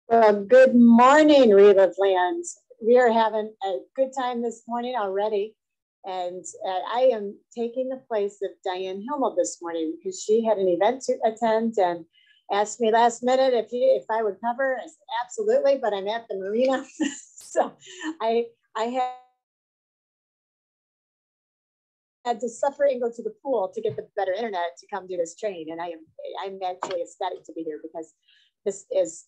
Well, good morning, Relive Lands. We are having a good time this morning already. And I am taking the place of Diane Himmel this morning because she had an event to attend and asked me last minute if I would cover. I said, absolutely, but I'm at the marina. So I had to suffer and go to the pool to get the better internet to come do this training. And I'm actually ecstatic to be here because this is,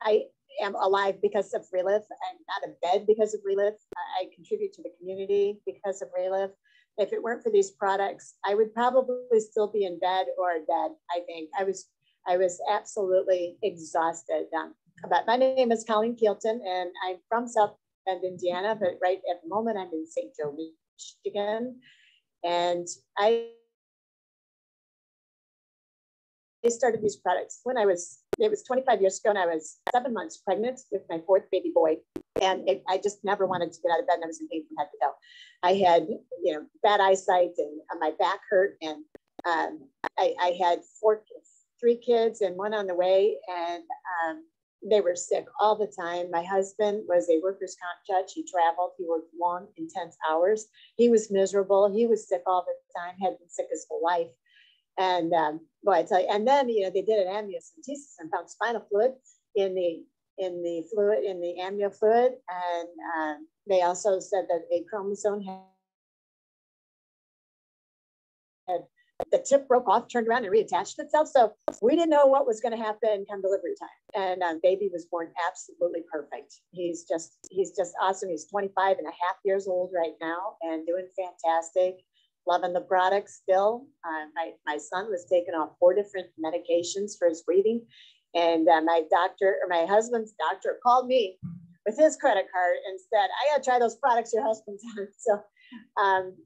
I am alive because of Relive. I'm not in bed because of Relive. I contribute to the community because of Relive. If it weren't for these products, I would probably still be in bed or dead. I think I was absolutely exhausted. But my name is Colleen Kielton, and I'm from South Bend, Indiana, but right at the moment I'm in St. Joe, Michigan. And I started these products when it was 25 years ago, and I was 7 months pregnant with my fourth baby boy. And I just never wanted to get out of bed, and I was in pain from head to toe. I had, bad eyesight, and my back hurt. And I had three kids and one on the way, and they were sick all the time. My husband was a workers' comp judge. He traveled. He worked long, intense hours. He was miserable. He was sick all the time, had been sick his whole life. And boy, I tell you, and then they did an amniocentesis and found spinal fluid in the amnio fluid, and they also said that a chromosome had the tip broke off, turned around, and reattached itself. So we didn't know what was going to happen come delivery time. And baby was born absolutely perfect. He's just awesome. He's 25 and a half years old right now and doing fantastic. Loving the product still. My son was taking off 4 different medications for his breathing. And my husband's doctor called me with his credit card and said, I got to try those products your husband's on. So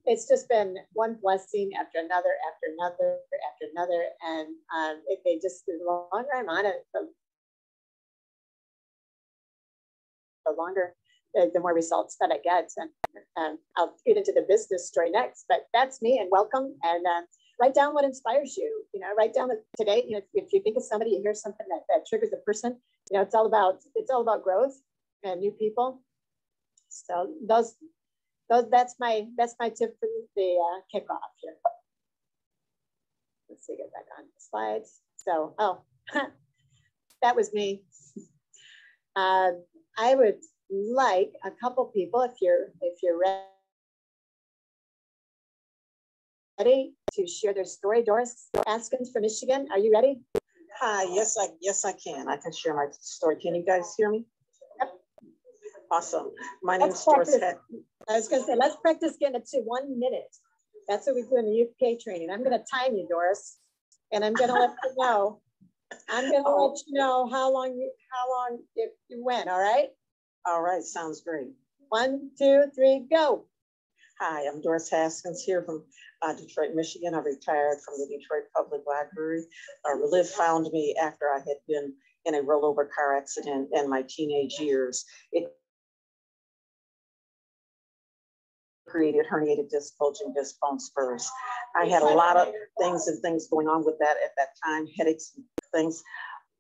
it's just been one blessing after another, after another, after another. And the longer I'm on it, the longer, the more results that I get. And I'll get into the business story next, but that's me, and welcome. And write down what inspires you. Write down today, if you think of somebody, you hear something that triggers a person, it's all about growth and new people. So that's my tip for the kickoff here. Let's see, get back on the slides. So, that was me. I would like a couple people, if you're ready to share their story. Doris Askins from Michigan, are you ready? Hi, yes I can. I can share my story. Can you guys hear me? Yep. Awesome. My name is Doris. I was going to say, let's practice getting it to 1 minute. That's what we do in the UK training. I'm going to time you, Doris, and I'm going to let you know. I'm going to let you know how long it went. All right. All right, sounds great. 1, 2, 3, go. Hi, I'm Doris Haskins here from Detroit, Michigan. I retired from the Detroit Public Library. Relive found me after I had been in a rollover car accident in my teenage years. It created herniated disc, bulging disc, bone spurs. I had a lot of things going on with that at that time, headaches and things.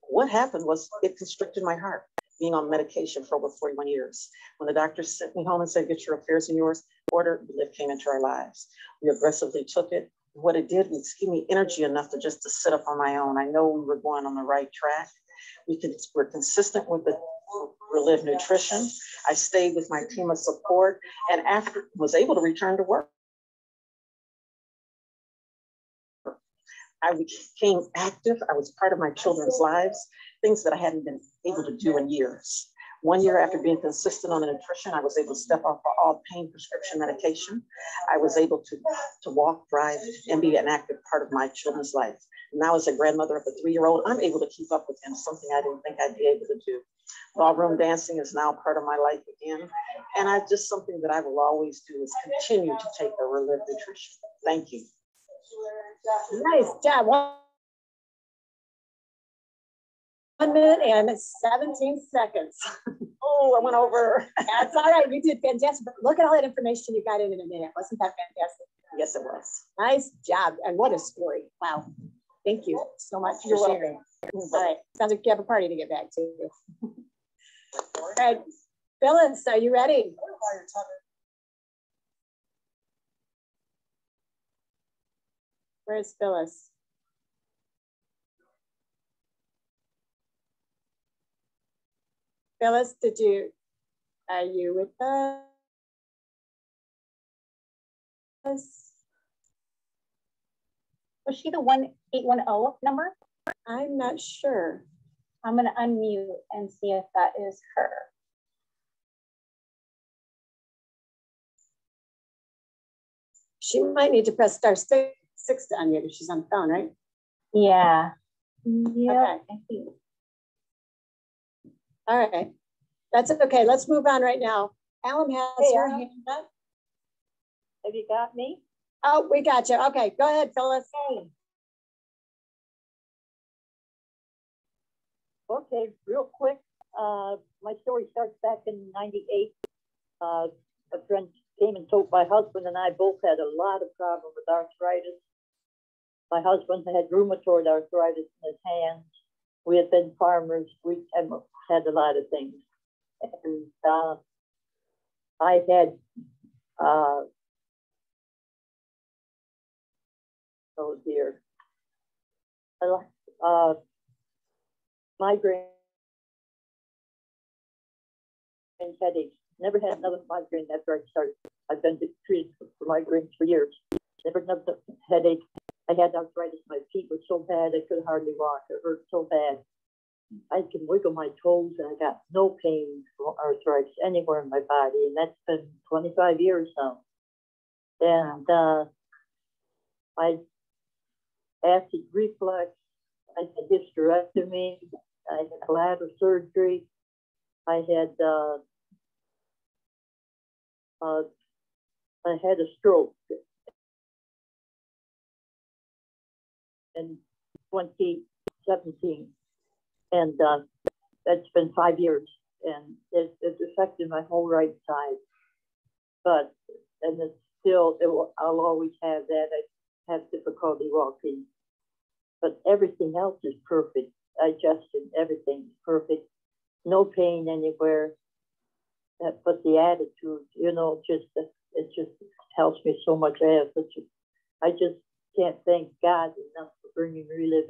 What happened was it constricted my heart, being on medication for over 41 years. When the doctor sent me home and said, get your affairs in yours order, Relive came into our lives. We aggressively took it. What it did was give me energy enough to sit up on my own. I know we were going on the right track. We're consistent with the Relive nutrition. I stayed with my team of support, and after was able to return to work. I became active. I was part of my children's lives, things that I hadn't been able to do in years. 1 year after being consistent on the nutrition, I was able to step off all pain prescription medication. I was able to walk, drive, and be an active part of my children's life. Now, as a grandmother of a 3-year-old, I'm able to keep up with him, something I didn't think I'd be able to do. Ballroom dancing is now part of my life again. And something that I will always do is continue to take the Relive nutrition. Thank you. Nice job. 1 minute and 17 seconds. Oh, I went over. That's all right. You did fantastic. But look at all that information you got in a minute. Wasn't that fantastic? Yes, it was. Nice job. And what a story. Wow. Thank you so much for sharing. All right. Sounds like you have a party to get back to. All right, Phyllis, are you ready? Where's Phyllis? Phyllis, are you with us? Was she the 1810 number? I'm not sure. I'm going to unmute and see if that is her. She might need to press star six to unmute if she's on the phone, right? Yeah. Yeah. Okay. I think. All right. That's okay. Let's move on right now. Alan has her hand up. Have you got me? Oh, we got you. Okay, go ahead, Phyllis. Hey. Okay, real quick. My story starts back in '98. A friend came and told my husband and I both had a lot of problems with arthritis. My husband had rheumatoid arthritis in his hands. We had been farmers. We had a lot of things. And I had, oh dear, migraine headaches. Never had another migraine after I started. I've been treated for migraines for years. Never had another headache. I had arthritis. My feet were so bad I could hardly walk. It hurt so bad. I can wiggle my toes and I got no pain from arthritis anywhere in my body. And that's been 25 years now. And I acid reflux. I had hysterectomy. I had bladder surgery. I had a stroke in 2017, and that's been 5 years, and it's affected my whole right side. But and it's still, I'll always have that. I have difficulty walking, but everything else is perfect. Digestion, everything is perfect. No pain anywhere. But the attitude, it just helps me so much. I just can't thank God enough for bringing Relive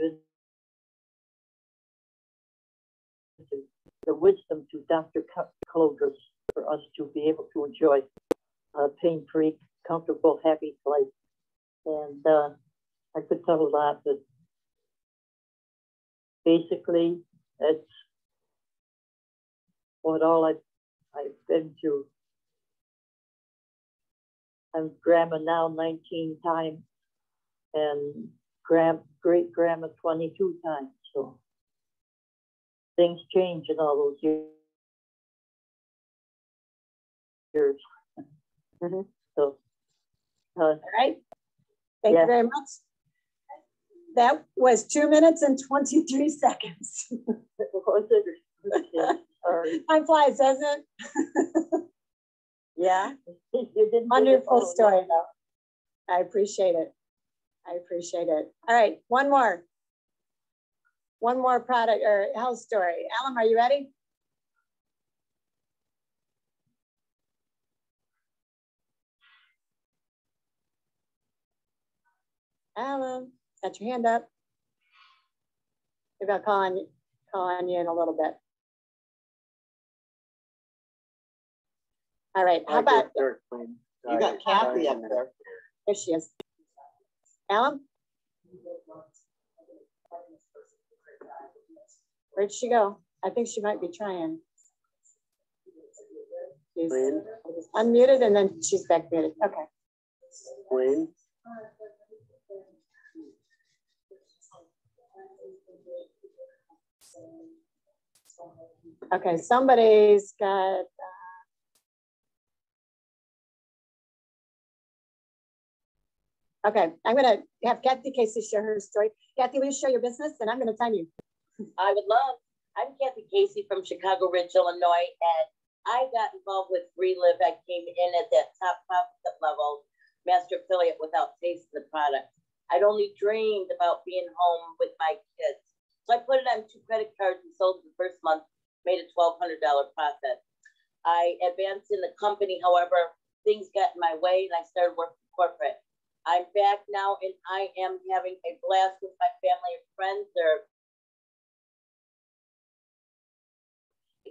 into the wisdom to Dr. Cloders for us to be able to enjoy a pain-free, comfortable, happy life. And I could tell a lot, but basically, that's what all I've been through. I'm grandma now 19 times and great grandma 22 times. So things change in all those years. Mm-hmm. So, all right. Thank you very much. That was 2 minutes and 23 seconds. Sorry. Time flies, doesn't it? Yeah. Wonderful story, though. I appreciate it. I appreciate it. All right, one more product or health story. Alan, are you ready? Alan, got your hand up. Maybe I'll call on you in a little bit. All right, how about you got Kathy up there? There she is. Alan? Where'd she go? I think she might be trying. She's unmuted and then she's back muted. Okay. Colleen? Okay, somebody's got okay, I'm gonna have Kathy Casey share her story. Kathy, will you share your business? And I'm gonna time you. I would love. I'm Kathy Casey from Chicago Ridge, Illinois, and I got involved with Relive. I came in at that top profit level, master affiliate, without tasting the product. I'd only dreamed about being home with my kids. So I put it on 2 credit cards and sold the first month. made a $1,200 profit. I advanced in the company, however, things got in my way and I started working corporate. I'm back now and I am having a blast with my family and friends. They're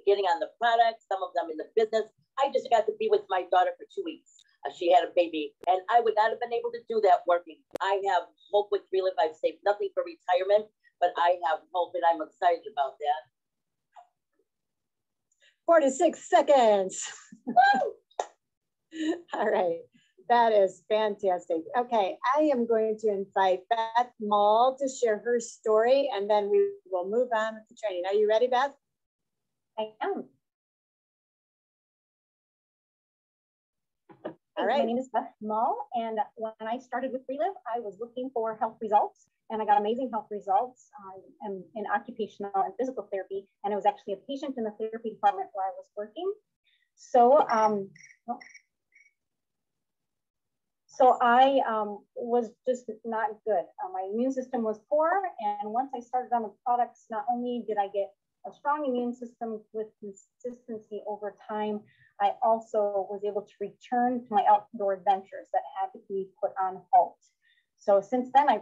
getting on the product, some of them in the business. I just got to be with my daughter for 2 weeks. She had a baby and I would not have been able to do that working. I have hope with Relive. I've saved nothing for retirement, but I have hope and I'm excited about that. 46 seconds. All right, that is fantastic. Okay, I am going to invite Beth Mall to share her story and then we will move on with the training. Are you ready, Beth? I am. All right. My name is Beth Mall, and when I started with Relive, I was looking for health results, and I got amazing health results. I am in occupational and physical therapy, and I was actually a patient in the therapy department where I was working. So, I was just not good. My immune system was poor, and once I started on the products, not only did I get a strong immune system with consistency over time, I also was able to return to my outdoor adventures that had to be put on hold. So since then, I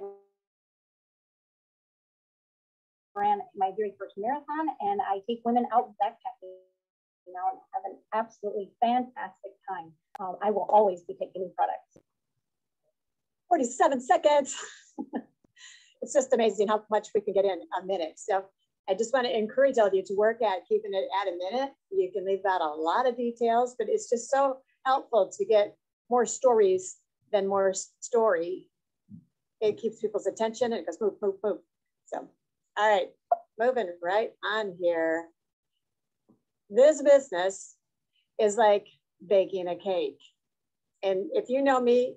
ran my very first marathon, and I take women out backpacking now and have an absolutely fantastic time. I will always be taking new products. 47 seconds. It's just amazing how much we can get in a minute. So I just want to encourage all of you to work at keeping it at a minute. You can leave out a lot of details, but it's just so helpful to get more stories than more story. It keeps people's attention and it goes move, move, move. So, all right, moving right on here. This business is like baking a cake. And if you know me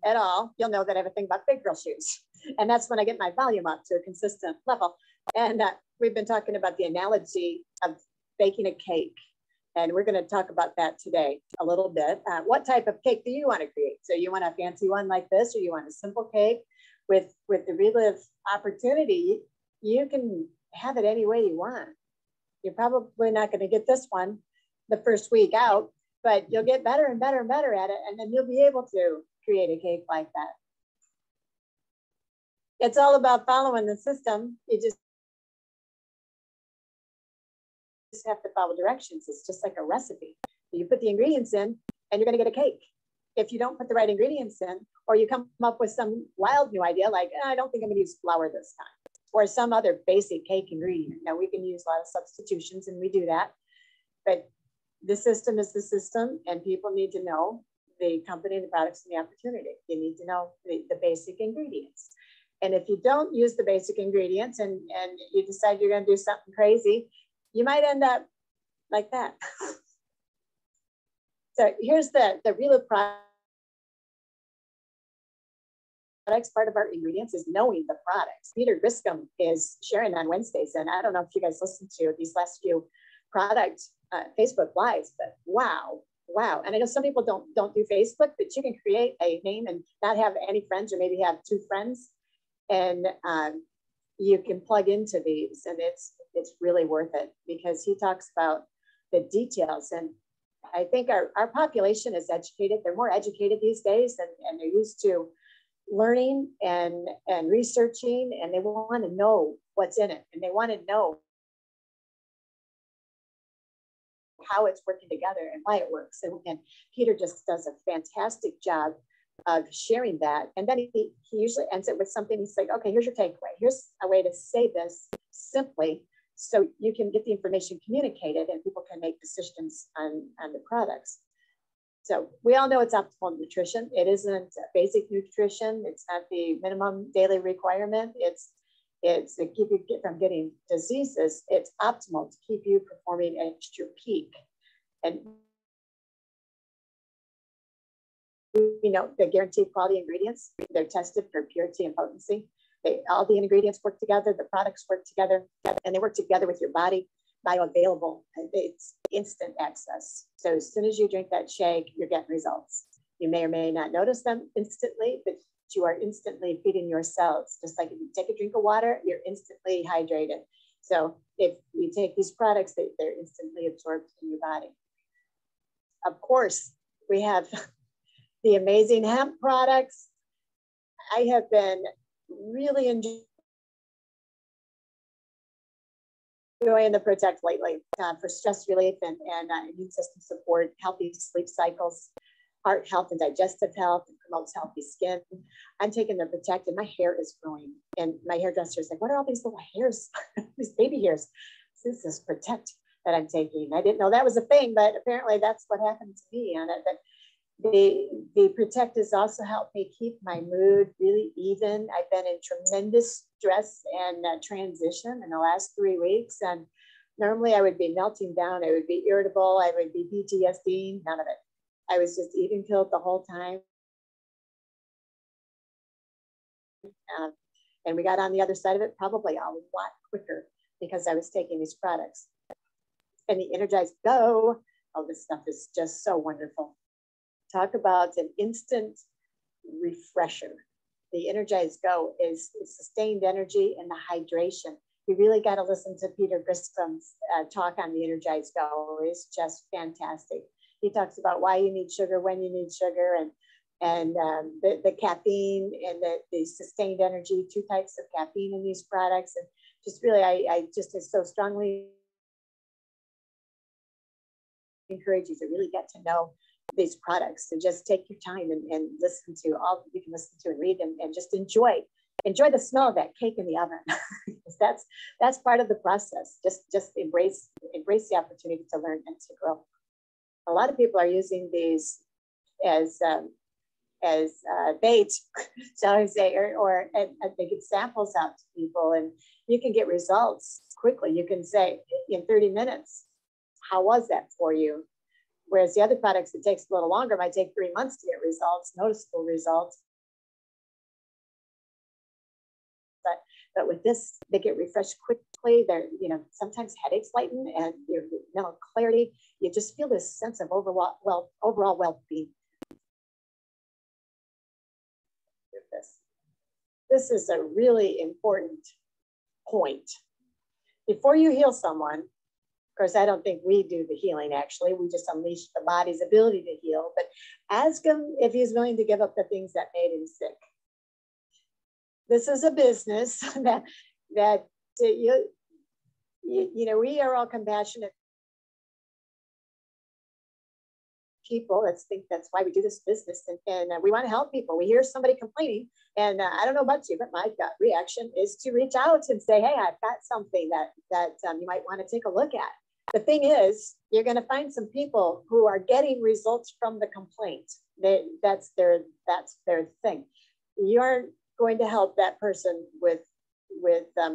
at all, you'll know that I have a thing about big girl shoes. And that's when I get my volume up to a consistent level. And we've been talking about the analogy of baking a cake. And we're going to talk about that today a little bit. What type of cake do you want to create? So you want a fancy one like this, or you want a simple cake? With the Relive opportunity, you can have it any way you want. You're probably not going to get this one the first week out, but you'll get better and better and better at it. And then you'll be able to create a cake like that. It's all about following the system. You just have to follow directions. It's just like a recipe. You put the ingredients in and you're going to get a cake. If you don't put the right ingredients in, or you come up with some wild new idea, like, I don't think I'm going to use flour this time, or some other basic cake ingredient. Now, we can use a lot of substitutions and we do that. But the system is the system, and people need to know the company, the products, and the opportunity. You need to know the basic ingredients. And if you don't use the basic ingredients and you decide you're going to do something crazy, you might end up like that. So here's the Relive products. Part of our ingredients is knowing the products. Peter Griscom is sharing on Wednesdays, and I don't know if you guys listened to these last few product Facebook Lives, but wow. And I know some people don't do Facebook, but you can create a name and not have any friends, or maybe have 2 friends, and you can plug into these, and it's really worth it, because he talks about the details. And I think our population is educated. They're more educated these days, and they're used to learning and researching, and they want to know what's in it, and they want to know how it's working together and why it works. And Peter just does a fantastic job of sharing that. And then he usually ends it with something. He's like, okay, here's your takeaway. Here's a way to say this simply, so you can get the information communicated and people can make decisions on the products. So we all know it's optimal nutrition. It isn't basic nutrition. It's not the minimum daily requirement. It's to keep you from getting diseases. It's optimal to keep you performing at your peak. And you know, the guaranteed quality ingredients, they're tested for purity and potency. All the ingredients work together, the products work together, and they work together with your body. Bioavailable, it's instant access. So as soon as you drink that shake, you're getting results. You may or may not notice them instantly, but you are instantly feeding your cells. Just like if you take a drink of water, you're instantly hydrated. So if you take these products, they're instantly absorbed in your body. Of course, we have the amazing hemp products. I have been really enjoying the Protect lately for stress relief and immune system support, healthy sleep cycles, heart health and digestive health, and promotes healthy skin. I'm taking the Protect and my hair is growing. And my hairdresser is like, what are all these little hairs, these baby hairs? This is Protect that I'm taking. I didn't know that was a thing, but apparently that's what happened to me on it. But the Protect has also helped me keep my mood really even. I've been in tremendous stress and transition in the last 3 weeks. And normally I would be melting down. I would be irritable. I would be PTSD, none of it. I was just even killed the whole time. And we got on the other side of it probably a lot quicker because I was taking these products. And the Energize Go, oh, this stuff is just so wonderful. Talk about an instant refresher. The Energize Go is sustained energy and the hydration. You really got to listen to Peter Griscom's talk on the Energize Go. It's just fantastic. He talks about why you need sugar, when you need sugar, and the caffeine and the sustained energy, 2 types of caffeine in these products. And just really, I just so strongly encourage you to really get to know these products and just take your time and listen to all you can listen to and read and just enjoy the smell of that cake in the oven. that's part of the process. Just embrace the opportunity to learn and to grow. A lot of people are using these as bait, shall I say, or they get samples out to people, and you can get results quickly. You can say in 30 minutes, how was that for you? Whereas the other products, it takes a little longer, might take 3 months to get results, noticeable results. But with this, they get refreshed quickly. They're, sometimes headaches lighten and your mental clarity. You just feel this sense of overall well-being. This is a really important point. Before you heal someone, of course, I don't think we do the healing, actually. We just unleash the body's ability to heal. But ask him if he's willing to give up the things that made him sick. This is a business that we are all compassionate people. That's why we do this business. And we want to help people. We hear somebody complaining, and I don't know about you, but my gut reaction is to reach out and say, hey, I've got something that you might want to take a look at. The thing is, you're going to find some people who are getting results from the complaint. That's their thing. You aren't going to help that person with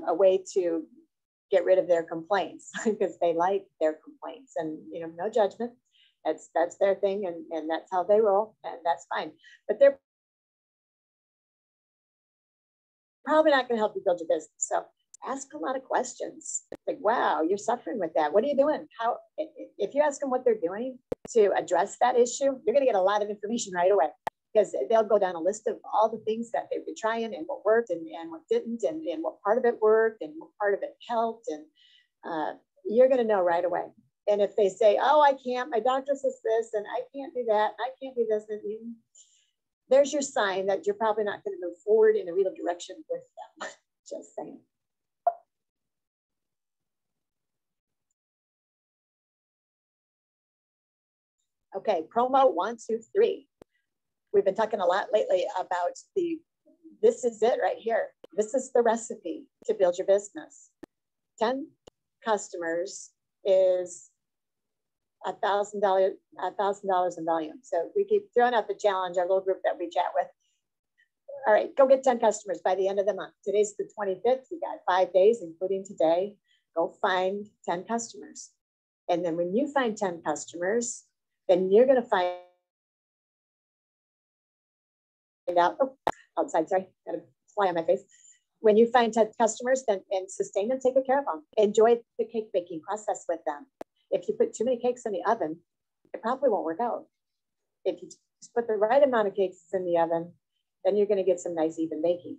a way to get rid of their complaints because they like their complaints, and no judgment. That's their thing, and that's how they roll, and that's fine. But they're probably not going to help you build your business. So ask a lot of questions. Like, wow, you're suffering with that. What are you doing? If you ask them what they're doing to address that issue, you're going to get a lot of information right away, because they'll go down a list of all the things that they've been trying and what worked and what didn't, and what part of it worked and what part of it helped. And you're going to know right away. And if they say, oh, I can't, my doctor says this, and I can't do that, I can't do this, then there's your sign that you're probably not going to move forward in a real direction with them. Just saying. Okay, promo 1, 2, 3. We've been talking a lot lately about this is it right here. This is the recipe to build your business. 10 customers is $1,000 in volume. So we keep throwing out the challenge, our little group that we chat with. All right, go get 10 customers by the end of the month. Today's the 25th. You got 5 days, including today. Go find 10 customers. And then when you find 10 customers, then you're going to find out, outside, sorry, got a fly on my face. When you find 10 customers, then and sustain them, take good care of them. Enjoy the cake baking process with them. If you put too many cakes in the oven, it probably won't work out. If you just put the right amount of cakes in the oven then you're going to get some nice even baking.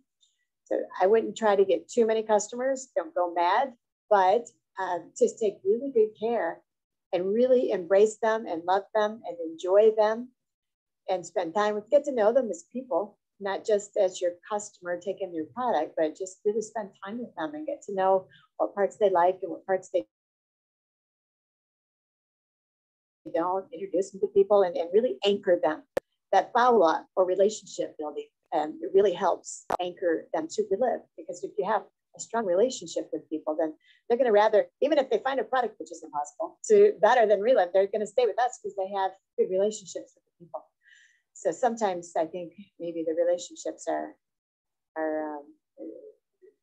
So I wouldn't try to get too many customers. Don't go mad, but just take really good care and really embrace them and love them and enjoy them and spend time with, get to know them as people, not just as your customer taking your product, but just really spend time with them and get to know what parts they like and what parts they don't. Introduce them to people and really anchor them. That follow-up or relationship building, it really helps anchor them to Relive, because if you have a strong relationship with people, then they're going to rather, even if they find a product which is impossible to better than Relive, they're going to stay with us because they have good relationships with the people. So sometimes I think maybe the relationships are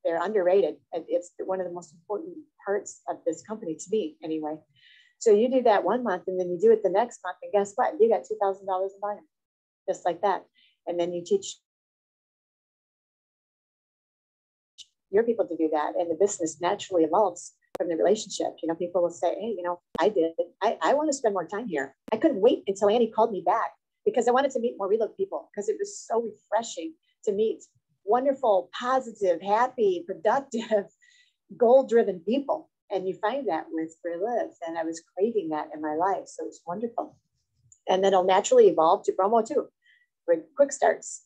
they're underrated. It's one of the most important parts of this company to me, anyway. So you do that 1 month, and then you do it the next month, and guess what? You got $2,000 in volume, just like that. And then you teach your people to do that, and the business naturally evolves from the relationship. You know, people will say, hey, you know, I want to spend more time here. I couldn't wait until Annie called me back because I wanted to meet more Relive people, because it was so refreshing to meet wonderful, positive, happy, productive, goal-driven people. And you find that with Relive, and I was craving that in my life. So it's wonderful. And then it'll naturally evolve to promo too, with quick starts.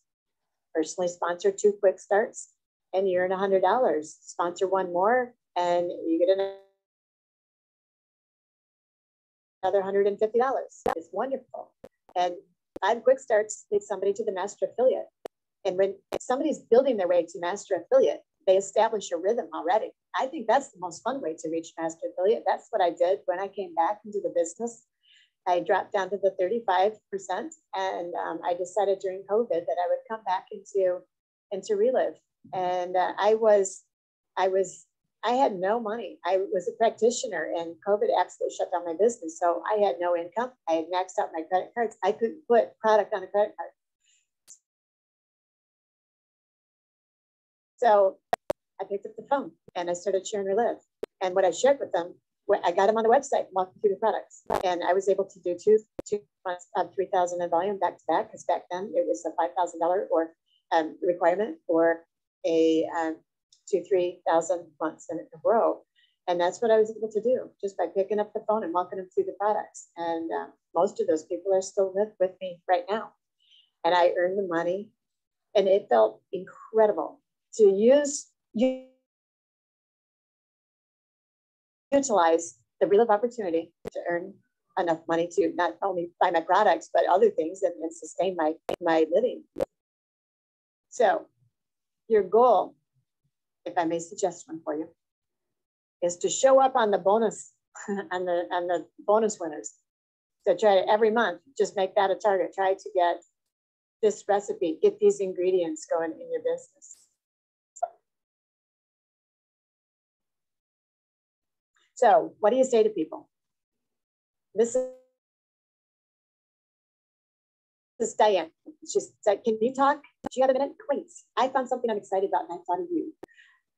Personally sponsor 2 quick starts and you earn $100. Sponsor 1 more and you get another $150. It's wonderful. And 5 quick starts lead somebody to the master affiliate. And when somebody's building their way to master affiliate, they establish a rhythm already. I think that's the most fun way to reach master affiliate. That's what I did when I came back into the business. I dropped down to the 35%, and I decided during COVID that I would come back into Relive. And I had no money. I was a practitioner, and COVID absolutely shut down my business. So I had no income. I had maxed out my credit cards. I couldn't put product on a credit card. So I picked up the phone and I started sharing Relive. And what I shared with them, I got them on the website, walking through the products. And I was able to do two months of 3,000 in volume back to back, because back then it was a $5,000 or requirement for a 3,000 months in a row. And that's what I was able to do just by picking up the phone and walking them through the products. And most of those people are still with me right now. And I earned the money, and it felt incredible to utilize the Relive opportunity to earn enough money to not only buy my products, but other things and sustain my living. So your goal, if I may suggest one for you, is to show up on the bonus, on the bonus winners. So try to every month, just make that a target. Try to get this recipe, get these ingredients going in your business. So what do you say to people? This is Diane. She said, can you talk? She got a minute? Great. I found something I'm excited about, and I thought of you.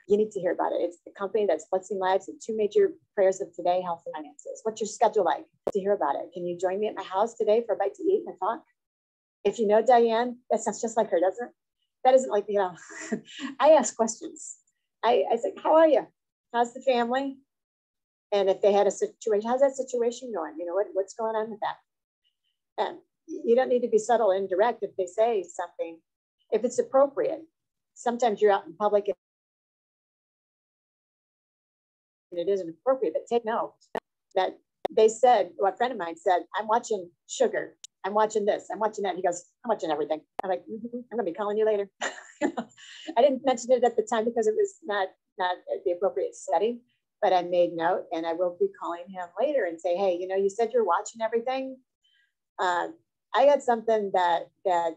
You need to hear about it. It's the company that's blessing lives in 2 major prayers of today, health and finances. What's your schedule like to hear about it? Can you join me at my house today for a bite to eat and a talk? If you know Diane, that sounds just like her, doesn't it? That isn't like, you know, I ask questions. I said, how are you? How's the family? And if they had a situation, how's that situation going? You know, what's going on with that? And you don't need to be subtle and direct if they say something, if it's appropriate. Sometimes you're out in public and it isn't appropriate, but take note that they said, well, a friend of mine said, I'm watching sugar. I'm watching this, I'm watching that. He goes, I'm watching everything. I'm like, I'm gonna be calling you later. I didn't mention it at the time because it was not the appropriate setting. But I made note, and I will be calling him later and say, hey, you know, you said you're watching everything. I got something that I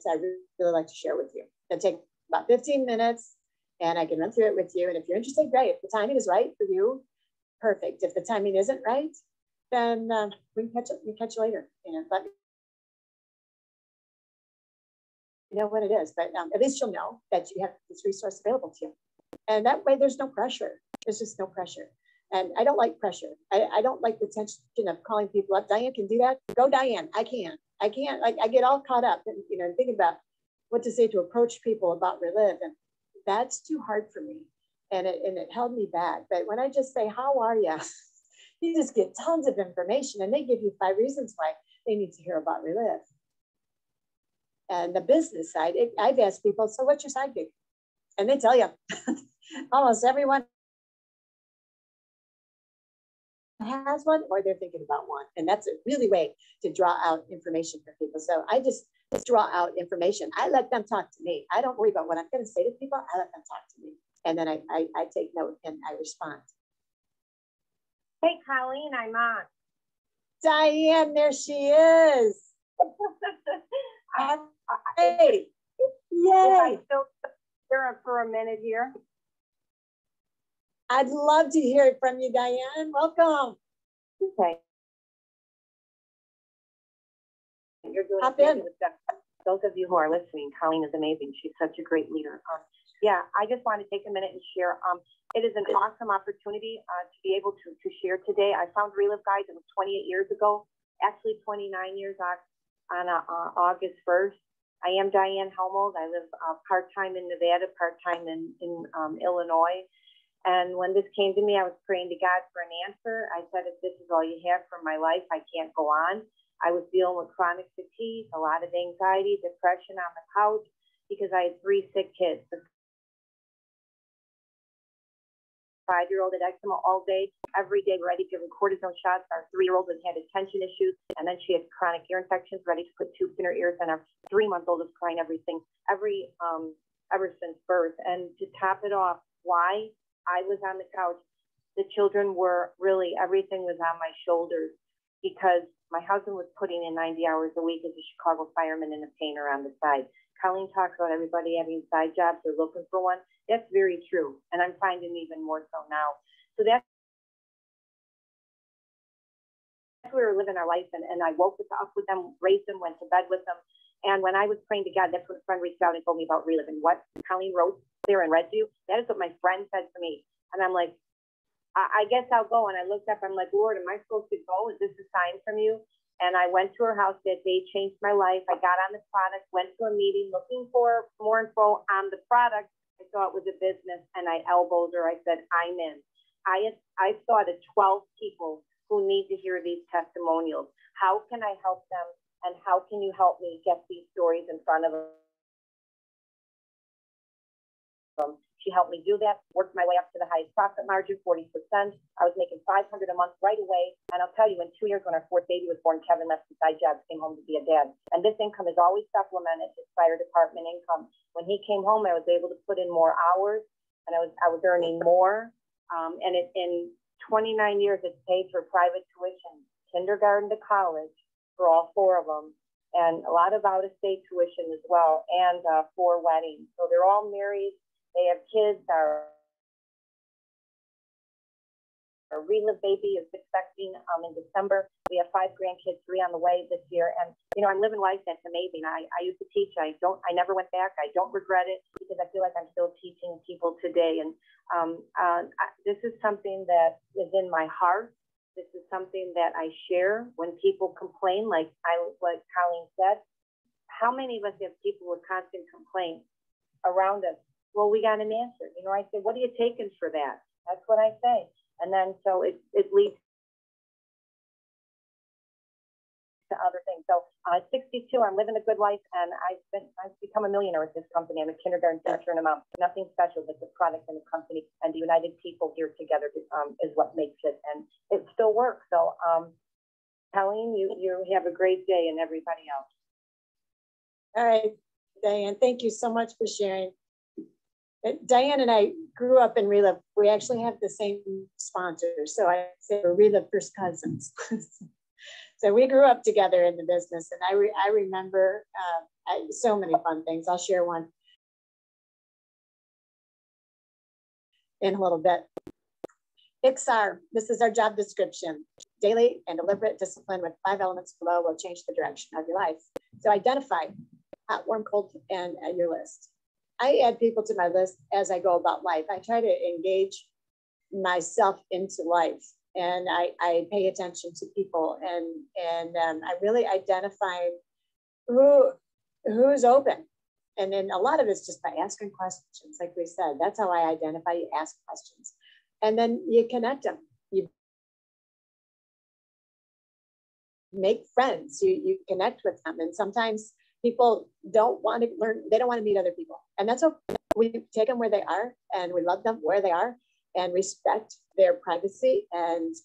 really like to share with you. It'll take about 15 minutes, and I can run through it with you. And if you're interested, great. If the timing is right for you, perfect. If the timing isn't right, then we can catch you later. You know, let me know what it is. But at least you'll know that you have this resource available to you. And that way, there's no pressure. There's just no pressure. And I don't like pressure. I don't like the tension of calling people up. Diane can do that. Go, Diane. I can't. Like, I get all caught up and, you know, thinking about what to say to approach people about Relive. And that's too hard for me. And it held me back. But when I just say, how are you? You just get tons of information, and they give you 5 reasons why they need to hear about Relive. And the business side, I've asked people, so what's your side gig? And they tell you. Almost everyone has one, or they're thinking about one. And that's a really way to draw out information for people. So I just draw out information. I let them talk to me. I don't worry about what I'm going to say to people. I let them talk to me. And then I take note and I respond. Hey, Colleen, I'm on. Diane, there she is. Hey, yay. I still here for a minute here. I'd love to hear it from you, Diane. Welcome. Okay. You're doing Hop in. Those of you who are listening, Colleen is amazing. She's such a great leader. Yeah, I just want to take a minute and share. It is an awesome opportunity to be able to share today. I found Relive Guides, it was 28 years ago, actually 29 years on August 1st. I am Diane Helmold. I live part-time in Nevada, part-time in Illinois. And when this came to me, I was praying to God for an answer. I said, if this is all you have for my life, I can't go on. I was dealing with chronic fatigue, a lot of anxiety, depression on the couch, because I had 3 sick kids. The 5-year-old had eczema all day, every day, ready to give her cortisone shots. Our 3-year-old had attention issues, and then she had chronic ear infections, ready to put tubes in her ears, and our 3-month-old was crying ever since birth. And to top it off, why? I was on the couch. The children were really, everything was on my shoulders, because my husband was putting in 90 hours a week as a Chicago fireman and a painter on the side. Colleen talks about everybody having side jobs or looking for one. That's very true. And I'm finding even more so now. So that's where we were living our life. And I woke up with them, raised them, went to bed with them. And when I was praying to God, that's when a friend reached out and told me about Relive. And what Colleen wrote there and read to you, that is what my friend said to me. And I'm like, I guess I'll go. And I looked up, I'm like, Lord, am I supposed to go? Is this a sign from you? And I went to her house that day, changed my life. I got on the product, went to a meeting looking for more info on the product. I saw it was a business, and I elbowed her. I said, I'm in. I thought of 12 people who need to hear these testimonials. How can I help them? And how can you help me get these stories in front of them? She helped me do that, worked my way up to the highest profit margin, 40%. I was making $500 a month right away. And I'll tell you, in 2 years, when our 4th baby was born, Kevin left his side job, came home to be a dad. And this income is always supplemented his fire department income. When he came home, I was able to put in more hours, and I was earning more. And in 29 years, it's paid for private tuition, kindergarten to college for all 4 of them, and a lot of out-of-state tuition as well, and 4 weddings. So they're all married. They have kids. Our Relive baby is expecting in December. We have 5 grandkids, 3 on the way this year. And, you know, I'm living life that's amazing. I used to teach. I never went back. I don't regret it, because I feel like I'm still teaching people today. And this is something that is in my heart. This is something that I share when people complain, like Colleen said. How many of us have people with constant complaints around us? Well, we got an answer. You know, I say, what are you taking for that? That's what I say. And then so it leads to other things. So at 62, I'm living a good life, and I've become a millionaire with this company. I'm a kindergarten teacher and a mom. Nothing special, but the product and the company and the united people here together is what makes it. And it still works. So Colleen, you have a great day, and everybody else. All right, Diane, thank you so much for sharing. Diane and I grew up in Relive. We actually have the same sponsor. So I say we're Relive first cousins. So we grew up together in the business. And I remember so many fun things. I'll share one in a little bit. XR, this is our job description. Daily and deliberate discipline with 5 elements below will change the direction of your life. So identify hot, warm, cold, and your list. I add people to my list as I go about life. I try to engage myself into life, and I pay attention to people, and I really identify who's open And then a lot of it's just by asking questions. Like we said, that's how I identify. You ask questions and then you connect them. You make friends, you connect with them. And sometimes people don't want to learn, they don't want to meet other people. And that's okay. We take them where they are and we love them where they are and respect their privacy. And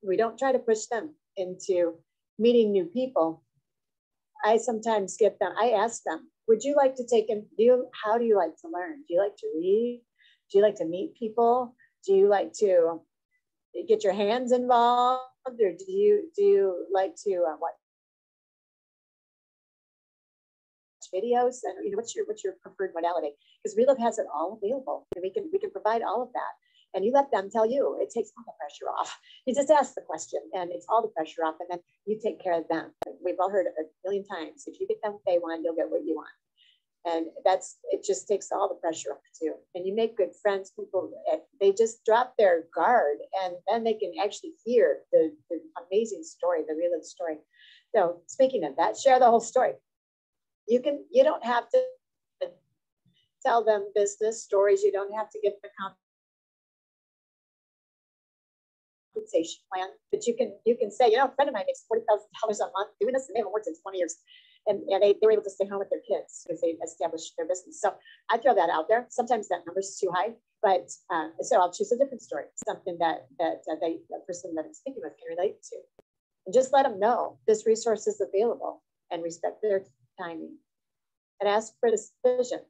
we don't try to push them into meeting new people. I sometimes get them, I ask them, would you like to take in, how do you like to learn? Do you like to read? Do you like to meet people? Do you like to get your hands involved? Or do you like to watch videos? And what's your preferred modality? Because Relive has it all available. And we can provide all of that. And you let them tell you, it takes all the pressure off. You just ask the question and it's all the pressure off, and then you take care of them. We've all heard it a million times. If you get them what they want, you'll get what you want. And it just takes all the pressure off too. And you make good friends. People, they just drop their guard, and then they can actually hear the amazing story, the Relive story. So speaking of that, share the whole story. You don't have to tell them business stories. You don't have to give the compensation plan, but you can say, a friend of mine makes $40,000 a month doing this, and they haven't worked in 20 years. And they were able to stay home with their kids because they established their business. So I throw that out there. Sometimes that number is too high, but so I'll choose a different story, something that the person that I'm speaking with can relate to. And just let them know this resource is available and respect their timing. And ask for a decision.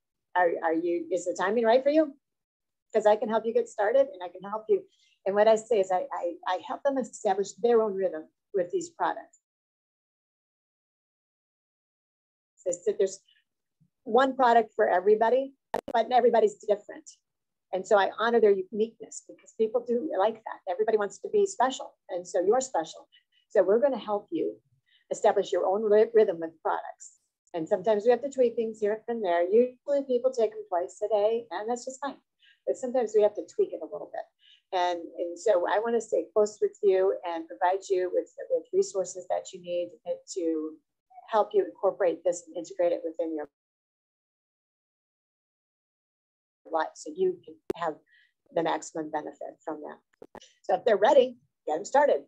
Is the timing right for you? Because I can help you get started and I can help you. And what I say is I help them establish their own rhythm with these products. I said there's one product for everybody, but everybody's different. And so I honor their uniqueness because people do like that. Everybody wants to be special. And so you're special. So we're going to help you establish your own rhythm with products. And sometimes we have to tweak things here and there. Usually people take them twice a day, and that's just fine. But sometimes we have to tweak it a little bit. And so I want to stay close with you and provide you with resources that you need to help you incorporate this and integrate it within your life so you can have the maximum benefit from that. So if they're ready, get them started.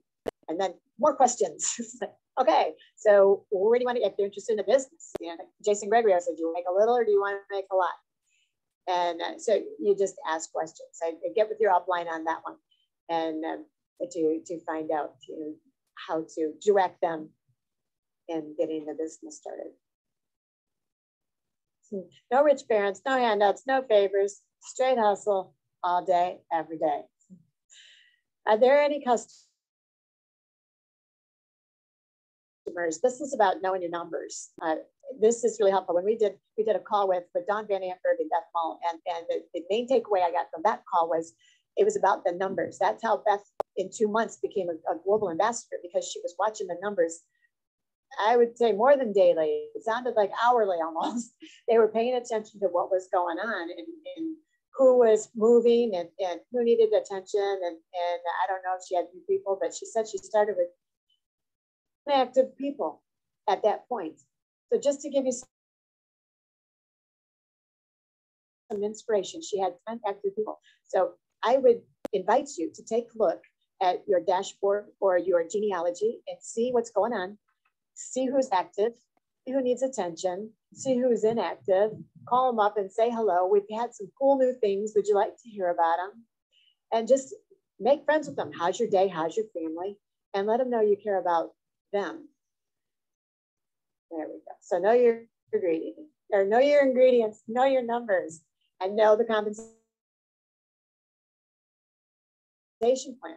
And then more questions. Okay, so where do you want to, if they're interested in the business? Jason Gregory, I said, do you make a little or do you want to make a lot? And so you just ask questions. I get with your upline on that one, and to find out how to direct them in getting the business started. No rich parents, no handouts, no favors, straight hustle all day, every day. Are there any customers? This is about knowing your numbers. This is really helpful. When we did a call with Don Van Amberg and Beth Mull, and the main takeaway I got from that call was it was about the numbers. That's how Beth in 2 months became a global ambassador, because she was watching the numbers. I would say more than daily. It sounded like hourly almost. They were paying attention to what was going on and who was moving and who needed attention. And I don't know if she had new people, but she said she started with active people at that point. So just to give you some inspiration, she had 10 active people. So I would invite you to take a look at your dashboard or your genealogy and see what's going on, see who's active, see who needs attention, see who's inactive, call them up and say hello. We've had some cool new things. Would you like to hear about them? And just make friends with them. How's your day? How's your family? And let them know you care about them. There we go. So know your ingredients, or know your ingredients, know your numbers, and know the compensation plan.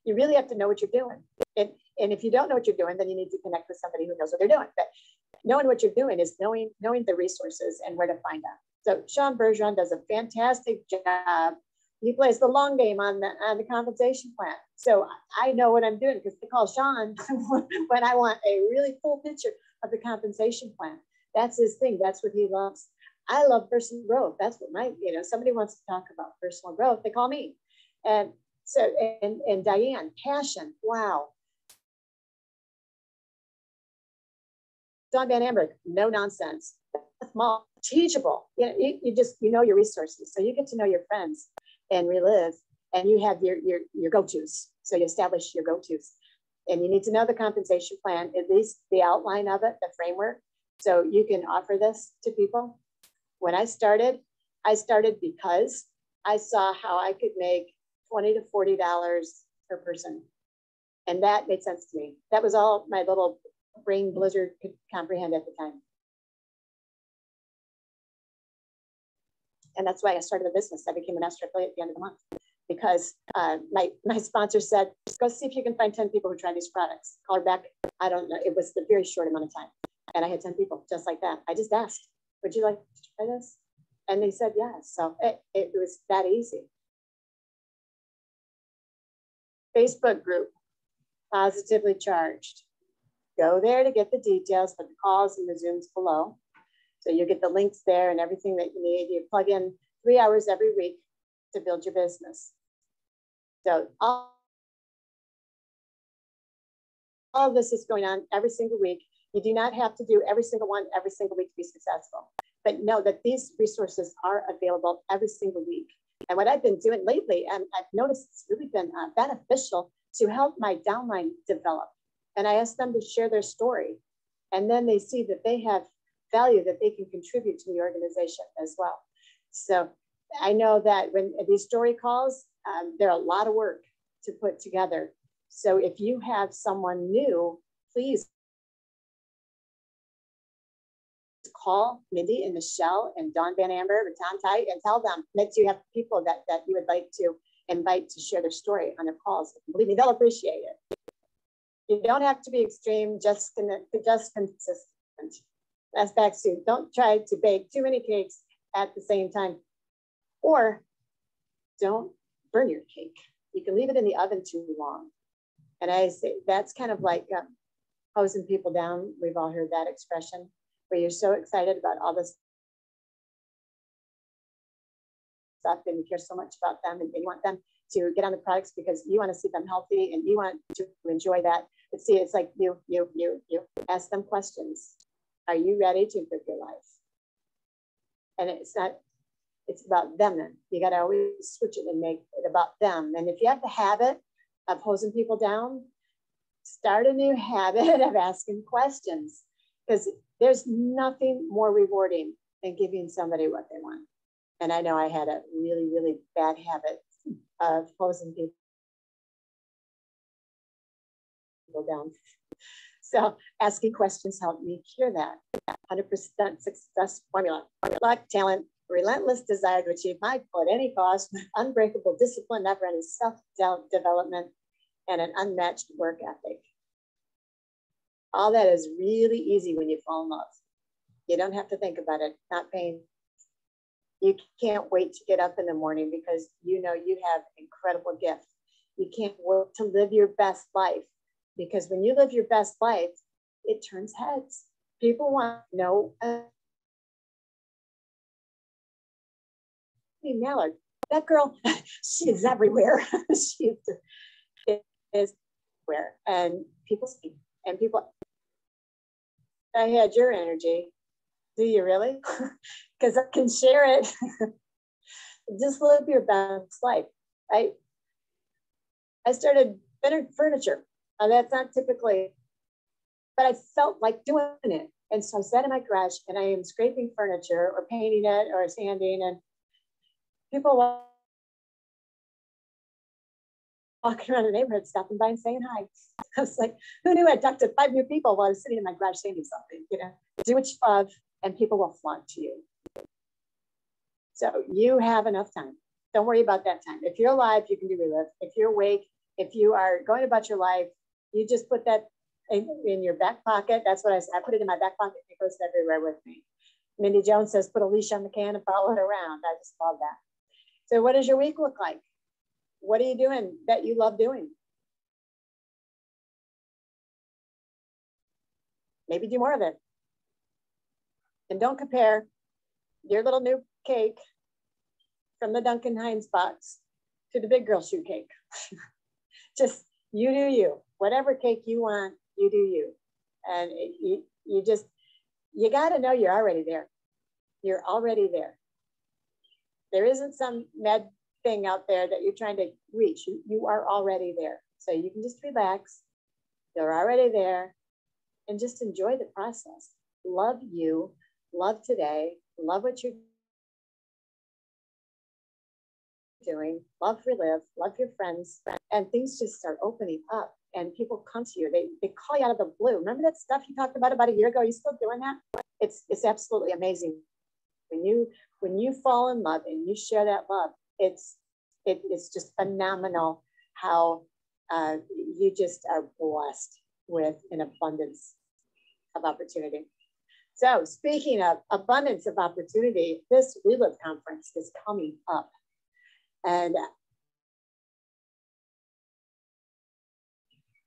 You really have to know what you're doing. And if you don't know what you're doing, then you need to connect with somebody who knows what they're doing. But knowing what you're doing is knowing the resources and where to find them. So Sean Bergeron does a fantastic job. He plays the long game on the compensation plan. So I know what I'm doing because I call Sean when I want a really full picture of the compensation plan. That's his thing. That's what he loves. I love personal growth. That's what somebody wants to talk about personal growth, they call me. And so, and Diane, passion. Wow. Don Van Amberg, no nonsense. Small, teachable. You just, you know your resources. So you get to know your friends and relive, and you have your go-tos. So you establish your go-tos. And you need to know the compensation plan, at least the outline of it, the framework, so you can offer this to people. When I started because I saw how I could make $20 to $40 per person. And that made sense to me. That was all my little brain blizzard could comprehend at the time. And that's why I started the business. I became a master affiliate at the end of the month, because my sponsor said, go see if you can find 10 people who try these products. Call her back. I don't know. It was a very short amount of time. And I had 10 people just like that. I just asked, would you like to try this? And they said yes. So it was that easy. Facebook group, Positively Charged. Go there to get the details, but the calls and the Zooms below. So you get the links there and everything that you need. You plug in 3 hours every week to build your business. So all of this is going on every single week. You do not have to do every single one every single week to be successful. But know that these resources are available every single week. And what I've been doing lately, and I've noticed it's really been beneficial to help my downline develop. And I ask them to share their story. And then they see that they have value that they can contribute to the organization as well. So I know that when these story calls, they're a lot of work to put together. So if you have someone new, please call Mindy and Michelle and Dawn Van Amber and Tom Tye and tell them that you have people that you would like to invite to share their story on their calls. Believe me, they'll appreciate it. You don't have to be extreme, just consistent. That's back to, don't try to bake too many cakes at the same time, or don't burn your cake. You can leave it in the oven too long. And I say, that's kind of like hosing people down. We've all heard that expression, where you're so excited about all this stuff and you care so much about them and you want them to get on the products because you want to see them healthy and you want to enjoy that. But see, it's like you ask them questions. Are you ready to improve your life? And it's about them then. You got to always switch it and make it about them. And if you have the habit of hosing people down, start a new habit of asking questions, because there's nothing more rewarding than giving somebody what they want. And I know I had a really, really bad habit of hosing people down. So asking questions helped me cure that. 100% success formula. Luck, talent, relentless desire to achieve my goal at any cost, unbreakable discipline, never-ending self-development, and an unmatched work ethic. All that is really easy when you fall in love. You don't have to think about it, not pain. You can't wait to get up in the morning because you know you have an incredible gift. You can't wait to live your best life, because when you live your best life, it turns heads. People want to know. Mallard, that girl, she is everywhere. She is everywhere. And people speak, and people, I had your energy. Do you really? Because I can share it. Just live your best life. I started furniture. That's not typically, but I felt like doing it. And so I sat in my garage and I am scraping furniture or painting it or sanding, and people walking around the neighborhood, stopping by and saying hi. I was like, who knew I'd talk to 5 new people while I was sitting in my garage sanding something? You know, do what you love and people will flock to you. So you have enough time. Don't worry about that time. If you're alive, you can do relive. If you're awake, if you are going about your life, you just put that in your back pocket. That's what I put it in my back pocket. It goes everywhere with me. Mindy Jones says, put a leash on the can and follow it around. I just love that. So what does your week look like? What are you doing that you love doing? Maybe do more of it. And don't compare your little new cake from the Duncan Hines box to the big girl shoe cake. Just you do you. Whatever cake you want, you do you. And you got to know you're already there. You're already there. There isn't some med thing out there that you're trying to reach. You are already there. So you can just relax. You're already there and just enjoy the process. Love you, love today, love what you're doing, love Relive, love your friends, and things just start opening up and people come to you. They call you out of the blue. Remember that stuff you talked about a year ago? Are you still doing that? It's absolutely amazing. When you fall in love and you share that love, it's just phenomenal how you just are blessed with an abundance of opportunity. So speaking of abundance of opportunity, this Relive conference is coming up. And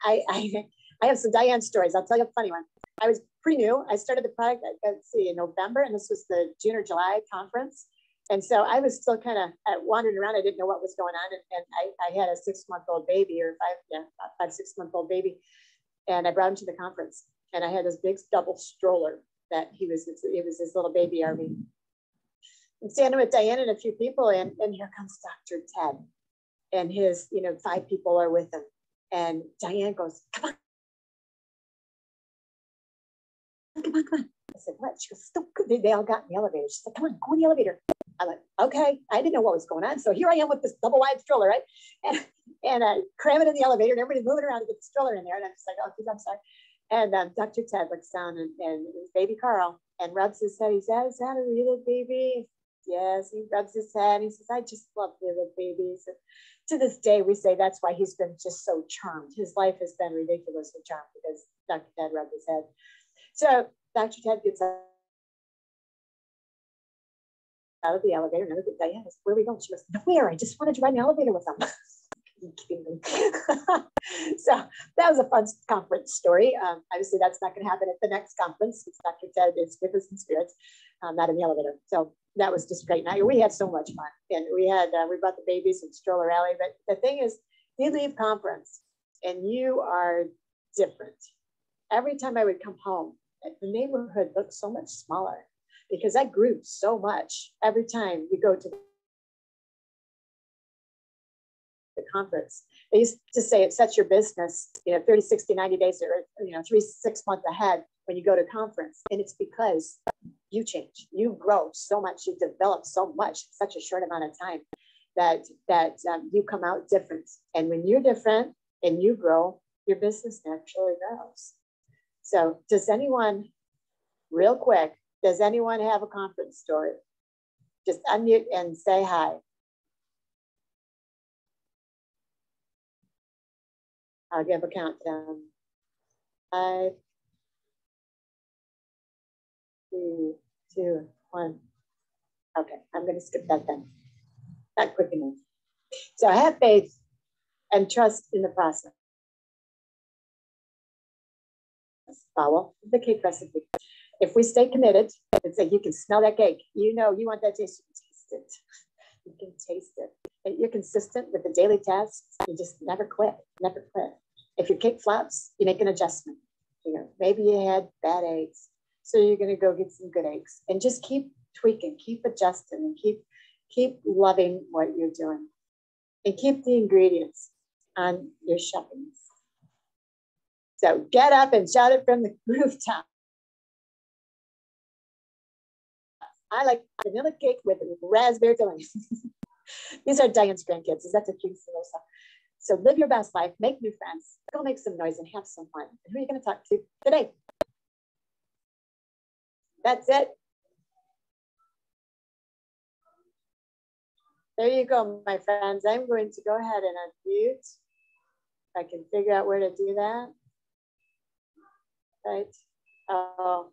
I have some Diane stories. I'll tell you a funny one. I was pretty new. I started the product, let's see, in November, and this was the June or July conference. And so I was still kind of wandering around. I didn't know what was going on. And I had a 6-month-old baby, or 6-month-old baby. And I brought him to the conference. And I had this big double stroller that it was his little baby army. I'm standing with Diane and a few people, and here comes Dr. Ted. And his, 5 people are with him. And Diane goes, come on. I said, what? She goes, they all got in the elevator. She said, come on, go in the elevator. I'm like, okay. I didn't know what was going on. So here I am with this double wide stroller, right? And I cram it in the elevator, and everybody's moving around to get the stroller in there. And I'm just like, oh, geez, I'm sorry. And Dr. Ted looks down and his baby Carl and rubs his head. He says, is that a real baby? Yes, he rubs his head. He says, I just love little babies. And to this day, we say that's why he's been just so charmed. His life has been ridiculously charmed because Dr. Ted rubbed his head. So Dr. Ted gets out of the elevator, and I look at Diane. I said, where are we going? She goes, nowhere. I just wanted to ride an elevator with them. So that was a fun conference story. Obviously, that's not going to happen at the next conference. Dr. Ted is with us in spirits, not in the elevator. So that was just great. Now we had so much fun, and we brought the babies in stroller alley. But the thing is, you leave conference, and you are different. Every time I would come home, the neighborhood looked so much smaller because I grew so much every time you go to the conference. They used to say it sets your business, 30, 60, 90 days or 3 6 months ahead when you go to conference. And it's because you change, you grow so much, you develop so much in such a short amount of time that you come out different. And when you're different and you grow, your business naturally grows. So does anyone, real quick, does anyone have a conference story? Just unmute and say hi. I'll give a countdown. 5, 3, 2, 1. Okay, I'm going to skip that then. Not quick enough. So have faith and trust in the process. Follow the cake recipe. If we stay committed and say, you can smell that cake, you want that taste, you can taste it. You can taste it. And you're consistent with the daily tasks. You just never quit, never quit. If your cake flops, you make an adjustment. Maybe you had bad eggs, so you're going to go get some good eggs, and just keep tweaking, keep adjusting, and keep loving what you're doing, and keep the ingredients on your shelvings. So get up and shout it from the rooftop. I like vanilla cake with raspberry filling. These are Diane's grandkids. That's a cute little stuff. So live your best life, make new friends, go make some noise and have some fun. And who are you going to talk to today? That's it. There you go, my friends. I'm going to go ahead and unmute. If I can figure out where to do that. Right. Oh,